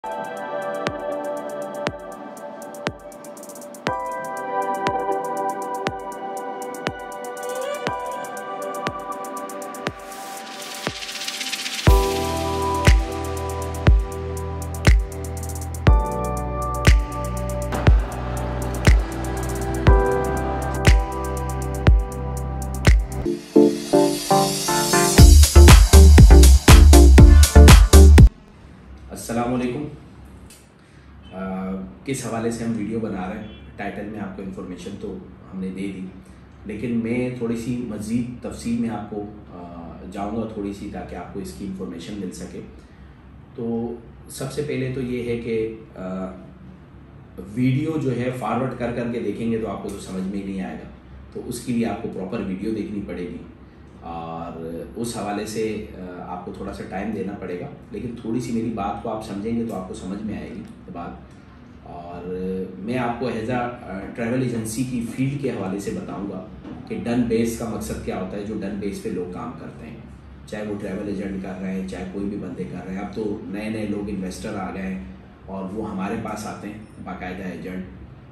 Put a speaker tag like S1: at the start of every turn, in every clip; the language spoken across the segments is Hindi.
S1: अस्सलामुअलैकुम। किस हवाले से हम वीडियो बना रहे हैं, टाइटल में आपको इन्फॉर्मेशन तो हमने दे दी, लेकिन मैं थोड़ी सी मज़ीद तफसील में आपको जाऊंगा थोड़ी सी, ताकि आपको इसकी इन्फॉर्मेशन मिल सके। तो सबसे पहले तो ये है कि वीडियो जो है फॉरवर्ड कर करके देखेंगे तो आपको तो समझ में ही नहीं आएगा, तो उसके लिए आपको प्रॉपर वीडियो देखनी पड़ेगी और उस हवाले से आपको थोड़ा सा टाइम देना पड़ेगा। लेकिन थोड़ी सी मेरी बात को आप समझेंगे तो आपको समझ में आएगी बात। और मैं आपको एज आ ट्रैवल एजेंसी की फील्ड के हवाले से बताऊंगा कि डन बेस का मकसद क्या होता है। जो डन बेस पे लोग काम करते हैं, चाहे वो ट्रैवल एजेंट कर रहे हैं, चाहे कोई भी बंदे कर रहे हैं। अब तो नए नए लोग इन्वेस्टर आ गए हैं और वो हमारे पास आते हैं बाकायदा एजेंट,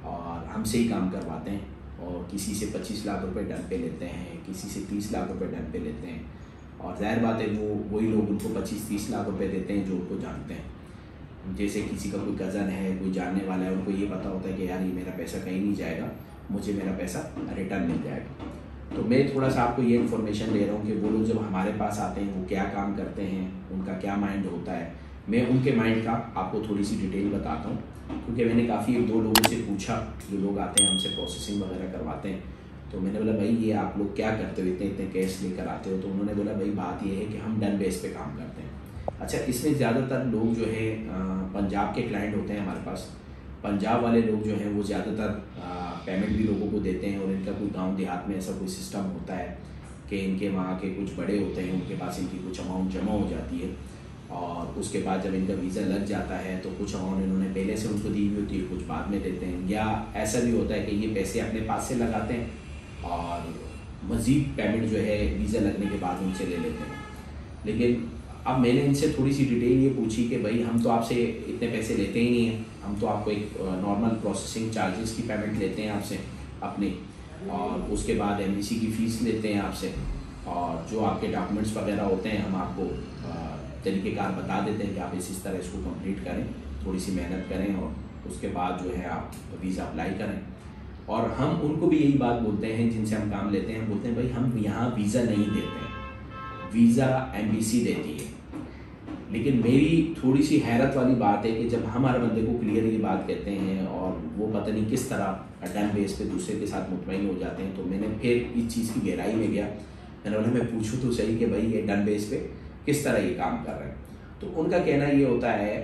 S1: और हमसे ही काम करवाते हैं। और किसी से 25 लाख रुपए डन पे लेते हैं, किसी से 30 लाख रुपए डन पे लेते हैं। और ज़ाहिर बात है वो वही लोग उनको 25-30 लाख रुपए देते हैं जो उनको जानते हैं। जैसे किसी का कोई कज़न है, कोई जानने वाला है, उनको ये पता होता है कि यार ये मेरा पैसा कहीं नहीं जाएगा, मुझे मेरा पैसा रिटर्न मिल जाएगा। तो मैं थोड़ा सा आपको ये इन्फॉर्मेशन दे रहा हूँ कि वो लोग जब हमारे पास आते हैं वो क्या काम करते हैं, उनका क्या माइंड होता है। मैं उनके माइंड का आपको थोड़ी सी डिटेल बताता हूँ, क्योंकि मैंने काफ़ी 1-2 लोगों से पूछा, जो लोग आते हैं हमसे प्रोसेसिंग वगैरह करवाते हैं। तो मैंने बोला भाई ये आप लोग क्या करते हो, इतने इतने कैश लेकर आते हो। तो उन्होंने बोला भाई बात ये है कि हम डन बेस पे काम करते हैं। अच्छा, इसमें ज़्यादातर लोग जो है पंजाब के क्लाइंट होते हैं हमारे पास। पंजाब वाले लोग जो हैं वो ज़्यादातर पेमेंट भी लोगों को देते हैं, और इनका कोई गाँव देहात में ऐसा कोई सिस्टम होता है कि इनके वहाँ के कुछ बड़े होते हैं, उनके पास इनकी कुछ अमाउंट जमा हो जाती है। और उसके बाद जब इनका वीज़ा लग जाता है तो कुछ अमाउंट इन्होंने पहले से उनको दी हुई होती है, कुछ बाद में देते हैं। या ऐसा भी होता है कि ये पैसे अपने पास से लगाते हैं और मज़ीद पेमेंट जो है वीज़ा लगने के बाद उनसे ले लेते हैं। लेकिन अब मैंने इनसे थोड़ी सी डिटेल ये पूछी कि भाई हम तो आपसे इतने पैसे लेते ही नहीं हैं, हम तो आपको एक नॉर्मल प्रोसेसिंग चार्जेस की पेमेंट लेते हैं आपसे अपने, और उसके बाद एमबीसी की फ़ीस लेते हैं आपसे, और जो आपके डॉक्यूमेंट्स वगैरह होते हैं हम आपको तरीक़ेकार बता देते हैं कि आप इस तरह इसको कंप्लीट करें, थोड़ी सी मेहनत करें और उसके बाद जो है आप वीज़ा अप्लाई करें। और हम उनको भी यही बात बोलते हैं जिनसे हम काम लेते हैं, बोलते हैं भाई हम यहाँ वीज़ा नहीं देते हैं, वीज़ा एमबीसी देती है। लेकिन मेरी थोड़ी सी हैरत वाली बात है कि जब हमारे बंदे को क्लियर ये बात कहते हैं और वो पता नहीं किस तरह डन बेस पे दूसरे के साथ मुतमईन हो जाते हैं, तो मैंने फिर इस चीज़ की गहराई में गया। मैंने बोला मैं पूछूँ तो सही कि भाई ये डन बेस पे किस तरह ये काम कर रहे हैं। तो उनका कहना ये होता है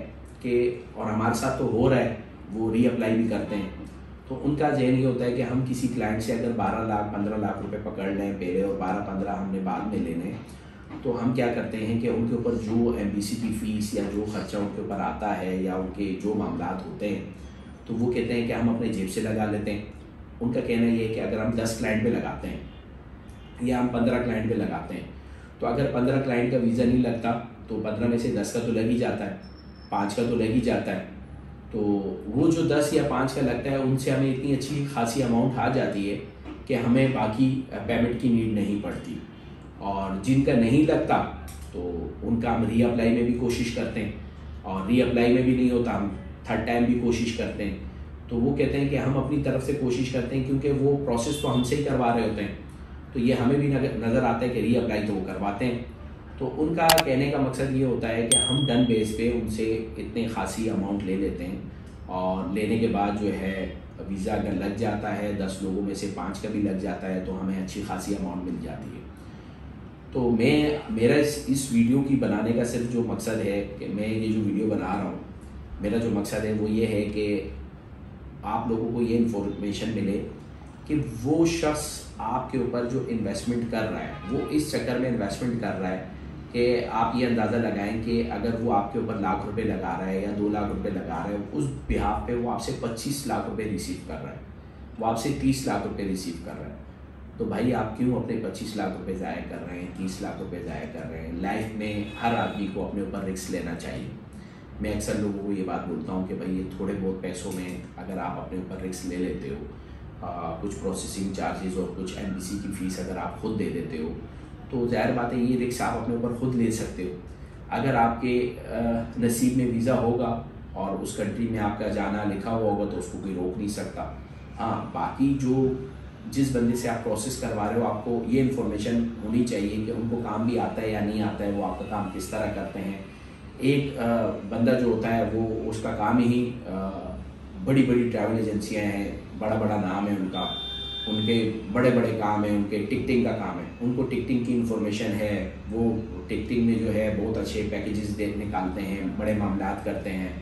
S1: कि, और हमारे साथ तो हो रहा है, वो रीअप्लाई भी करते हैं। तो उनका जहन ये होता है कि हम किसी क्लाइंट से अगर 12 लाख 15 लाख रुपए पकड़ लें पहले और 12-15 हमने बाद में लेने, तो हम क्या करते हैं कि उनके ऊपर जो एमबीसी की फ़ीस या जो ख़र्चा उनके ऊपर आता है या उनके जो मामलात होते हैं, तो वो कहते हैं कि हम अपने जेब से लगा लेते हैं। उनका कहना ये है कि अगर हम 10 क्लाइंट पे लगाते हैं या हम 15 क्लाइंट पे लगाते हैं, तो अगर 15 क्लाइंट का वीज़ा नहीं लगता तो 15 में से 10 का तो लग ही जाता है, 5 का तो लग ही जाता है। तो वो जो 10 या 5 का लगता है उनसे हमें इतनी अच्छी खासी अमाउंट आ जाती है कि हमें बाकी पेमेंट की नीड नहीं पड़ती। और जिनका नहीं लगता तो उनका हम रीअप्लाई में भी कोशिश करते हैं, और रीअप्लाई में भी नहीं होता हम थर्ड टाइम भी कोशिश करते हैं। तो वो कहते हैं कि हम अपनी तरफ से कोशिश करते हैं, क्योंकि वो प्रोसेस तो हमसे ही करवा रहे होते हैं, तो ये हमें भी नज़र आता है कि रीअप्लाई तो वो करवाते हैं। तो उनका कहने का मकसद ये होता है कि हम डन बेस पे उनसे इतनी खासी अमाउंट ले लेते हैं, और लेने के बाद जो है वीज़ा अगर लग जाता है, 10 लोगों में से 5 का भी लग जाता है, तो हमें अच्छी खासी अमाउंट मिल जाती है। तो मेरा इस वीडियो की बनाने का सिर्फ जो मकसद है कि मैं ये जो वीडियो बना रहा हूँ, मेरा जो मकसद है वो ये है कि आप लोगों को ये इन्फॉर्मेशन मिले कि वो शख्स आपके ऊपर जो इन्वेस्टमेंट कर रहा है, वो इस चक्कर में इन्वेस्टमेंट कर रहा है कि आप ये अंदाज़ा लगाएं कि अगर वो आपके ऊपर लाख रुपए लगा रहा है या 2 लाख रुपए लगा रहा है, उस बिहाफ पे वो आपसे 25 लाख रुपए रिसीव कर रहा है, वो आपसे 30 लाख रुपए रिसीव कर रहा है। तो भाई आप क्यों अपने 25 लाख रुपए ज़ाया कर रहे हैं, 30 लाख रुपए ज़ाया कर रहे हैं? लाइफ में हर आदमी को अपने ऊपर रिस्क लेना चाहिए। मैं अक्सर लोगों को ये बात बोलता हूँ कि भाई ये थोड़े बहुत पैसों में अगर आप अपने ऊपर रिस्क ले लेते हो, कुछ प्रोसेसिंग चार्जेस और कुछ एमबीसी की फ़ीस अगर आप खुद दे देते हो, तो ज़ाहिर बात है ये रिस्क आप अपने ऊपर खुद ले सकते हो। अगर आपके नसीब में वीज़ा होगा और उस कंट्री में आपका जाना लिखा हुआ होगा तो उसको कोई रोक नहीं सकता। हाँ, बाकी जिस बंदे से आप प्रोसेस करवा रहे हो, आपको ये इन्फॉर्मेशन होनी चाहिए कि उनको काम भी आता है या नहीं आता है, वो आपका काम किस तरह करते हैं। एक बंदा जो होता है वो उसका काम ही बड़ी बड़ी ट्रैवल एजेंसियां हैं, बड़ा बड़ा नाम है उनका, उनके बड़े बड़े काम है, उनके टिकटिंग का काम है, उनको टिकटिंग की इन्फॉर्मेशन है, वो टिकटिंग में जो है बहुत अच्छे पैकेजेस निकालते हैं, बड़े मामलात करते हैं।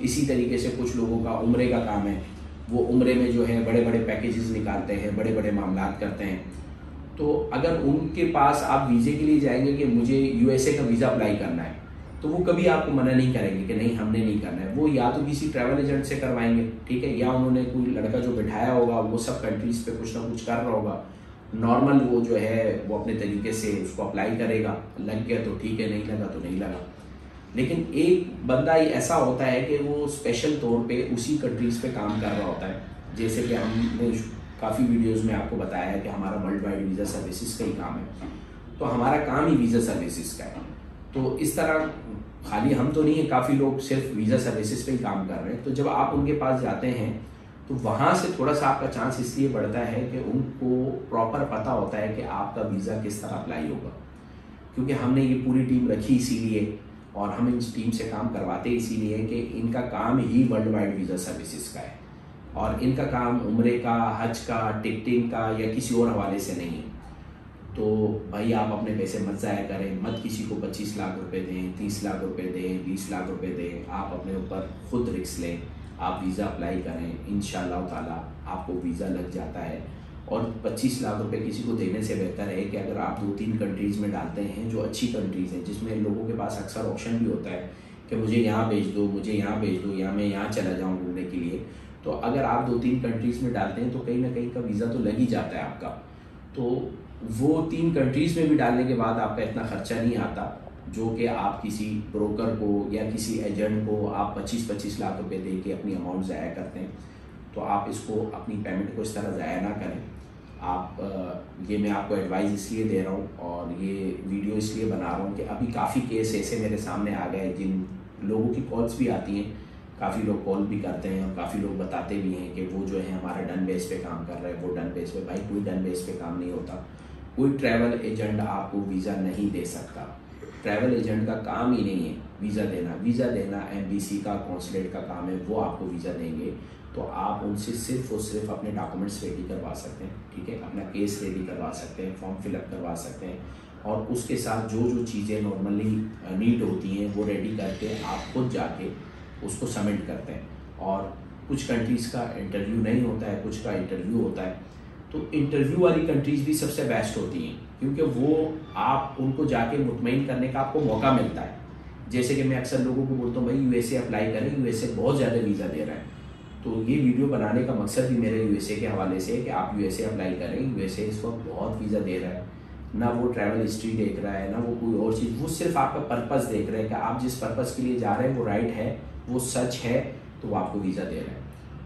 S1: इसी तरीके से कुछ लोगों का उम्रे का काम है, वो उम्रे में जो है बड़े बड़े पैकेजेस निकालते हैं, बड़े बड़े मामलात करते हैं। तो अगर उनके पास आप वीज़े के लिए जाएंगे कि मुझे यूएसए का वीज़ा अप्लाई करना है, तो वो कभी आपको मना नहीं करेंगे कि नहीं हमने नहीं करना है। वो या तो किसी ट्रैवल एजेंट से करवाएंगे, ठीक है, या उन्होंने कोई लड़का जो बिठाया होगा वो सब कंट्रीज़ पे कुछ ना कुछ कर रहा होगा, नॉर्मल वो जो है वो अपने तरीके से उसको अप्लाई करेगा, लग गया तो ठीक है, नहीं लगा तो नहीं लगा। लेकिन एक बंदा ही ऐसा होता है कि वो स्पेशल तौर पे उसी कंट्रीज़ पे काम कर रहा होता है। जैसे कि हमने काफ़ी वीडियोस में आपको बताया है कि हमारा वर्ल्ड वाइड वीज़ा सर्विसेज का ही काम है, तो हमारा काम ही वीज़ा सर्विसेज का है। तो इस तरह खाली हम तो नहीं है, काफ़ी लोग सिर्फ वीज़ा सर्विसेज पे ही काम कर रहे हैं। तो जब आप उनके पास जाते हैं तो वहाँ से थोड़ा सा आपका चांस इसलिए बढ़ता है कि उनको प्रॉपर पता होता है कि आपका वीज़ा किस तरह अप्लाई होगा, क्योंकि हमने ये पूरी टीम रखी इसीलिए और हम इस टीम से काम करवाते इसीलिए कि इनका काम ही वर्ल्ड वाइड वीज़ा सर्विसेज का है और इनका काम उम्रे का, हज का, टिकटिंग का या किसी और हवाले से नहीं है। तो भाई आप अपने पैसे मत ज़ाया करें, मत किसी को 25 लाख रुपए दें, 30 लाख रुपए दें, 20 लाख रुपए दें। आप अपने ऊपर खुद रिस्क लें, आप वीज़ा अप्लाई करें, इंशाअल्लाह ताला आपको वीज़ा लग जाता है। और 25 लाख रुपए किसी को देने से बेहतर है कि अगर आप 2-3 कंट्रीज़ में डालते हैं जो अच्छी कंट्रीज़ हैं, जिसमें लोगों के पास अक्सर ऑप्शन भी होता है कि मुझे यहाँ भेज दो, मुझे यहाँ भेज दो, या मैं यहाँ चला जाऊँ घूमने के लिए। तो अगर आप 2-3 कंट्रीज़ में डालते हैं तो कहीं ना कहीं का वीज़ा तो लग ही जाता है आपका। तो वो 3 कंट्रीज़ में भी डालने के बाद आपका इतना खर्चा नहीं आता जो कि आप किसी ब्रोकर को या किसी एजेंट को आप 25-25 लाख रुपए दे के अपनी अमाउंट ज़ाया करते हैं। तो आप इसको अपनी पेमेंट को इस तरह ज़ाया ना करें। आप ये मैं आपको एडवाइस इसलिए दे रहा हूँ और ये वीडियो इसलिए बना रहा हूँ कि अभी काफ़ी केस ऐसे मेरे सामने आ गए जिन लोगों की कॉल्स भी आती हैं, काफ़ी लोग कॉल भी करते हैं और काफ़ी लोग बताते भी हैं कि वो जो है हमारा डन बेस पे काम कर रहे हैं, वो डन बेस पे। भाई कोई डन बेस पे काम नहीं होता, कोई ट्रैवल एजेंट आपको वीज़ा नहीं दे सकता। ट्रैवल एजेंट का काम ही नहीं है वीज़ा देना। वीज़ा देना एम्बेसी का, कॉन्सुलेट का काम है, वो आपको वीज़ा देंगे। तो आप उनसे सिर्फ और सिर्फ अपने डॉक्यूमेंट्स रेडी करवा सकते हैं, ठीक है, अपना केस रेडी करवा सकते हैं, फॉर्म फिलअप करवा सकते हैं और उसके साथ जो जो चीज़ें नॉर्मली नीड होती हैं वो रेडी करके आप खुद जाके उसको सबमिट करते हैं। और कुछ कंट्रीज़ का इंटरव्यू नहीं होता है, कुछ का इंटरव्यू होता है। तो इंटरव्यू वाली कंट्रीज़ भी सबसे बेस्ट होती हैं क्योंकि वो आप उनको जाके मुतमईन करने का आपको मौका मिलता है। जैसे कि मैं अक्सर लोगों को बोलता हूँ भाई यूएसए अप्लाई करें, यूएसए बहुत ज़्यादा वीज़ा दे रहा है। तो ये वीडियो बनाने का मकसद भी मेरे यूएसए के हवाले से है कि आप यूएसए अप्लाई करें। यूएसए इस वक्त बहुत वीज़ा दे रहा है, ना वो ट्रैवल हिस्ट्री देख रहा है, ना वो कोई और चीज़, वो सिर्फ आपका पर्पस देख रहा है कि आप जिस पर्पस के लिए जा रहे हैं वो राइट है, वो सच है, तो वो आपको वीज़ा दे रहा है।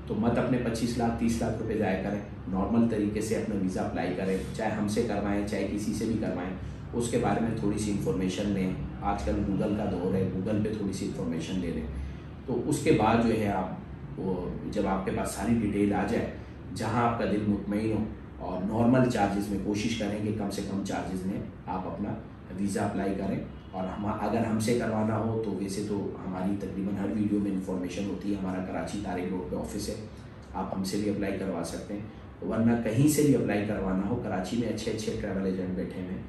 S1: तो मत अपने 25 लाख 30 लाख रुपए ज़ाया करें, नॉर्मल तरीके से अपना वीज़ा अप्लाई करें, चाहे हमसे करवाएं चाहे किसी से भी करवाएं। उसके बारे में थोड़ी सी इन्फॉर्मेशन लें, आजकल गूगल का दौर है, गूगल पे थोड़ी सी इन्फॉर्मेशन ले लें। तो उसके बाद जो है आप जब आपके पास सारी डिटेल आ जाए, जहां आपका दिल मुतमईन हो और नॉर्मल चार्जेस में कोशिश करें कि कम से कम चार्जेस में आप अपना वीज़ा अप्लाई करें। और हम अगर हमसे करवाना हो तो वैसे तो हमारी तकरीबन हर वीडियो में इन्फॉर्मेशन होती है। हमारा कराची तारिक रोड पे ऑफिस है, आप हमसे भी अप्लाई करवा सकते हैं, वरना कहीं से भी अप्लाई करवाना हो, कराची में अच्छे अच्छे ट्रैवल एजेंट बैठे हैं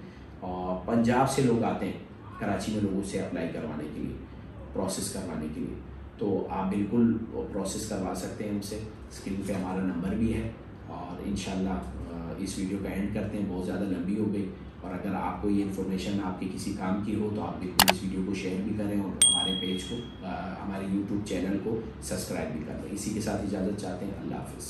S1: और पंजाब से लोग आते हैं कराची में लोगों से अप्लाई करवाने के लिए, प्रोसेस करवाने के लिए। तो आप बिल्कुल प्रोसेस करवा सकते हैं हमसे। स्क्रीन पे हमारा नंबर भी है। और इंशाल्लाह इस वीडियो का एंड करते हैं, बहुत ज़्यादा लंबी हो गई। और अगर आपको ये इन्फॉर्मेशन आपके किसी काम की हो तो आप बिल्कुल इस वीडियो को शेयर भी करें और हमारे पेज को, हमारे यूट्यूब चैनल को सब्सक्राइब भी कर लें। इसी के साथ इजाज़त चाहते हैं। अल्लाह हाफ़िज़।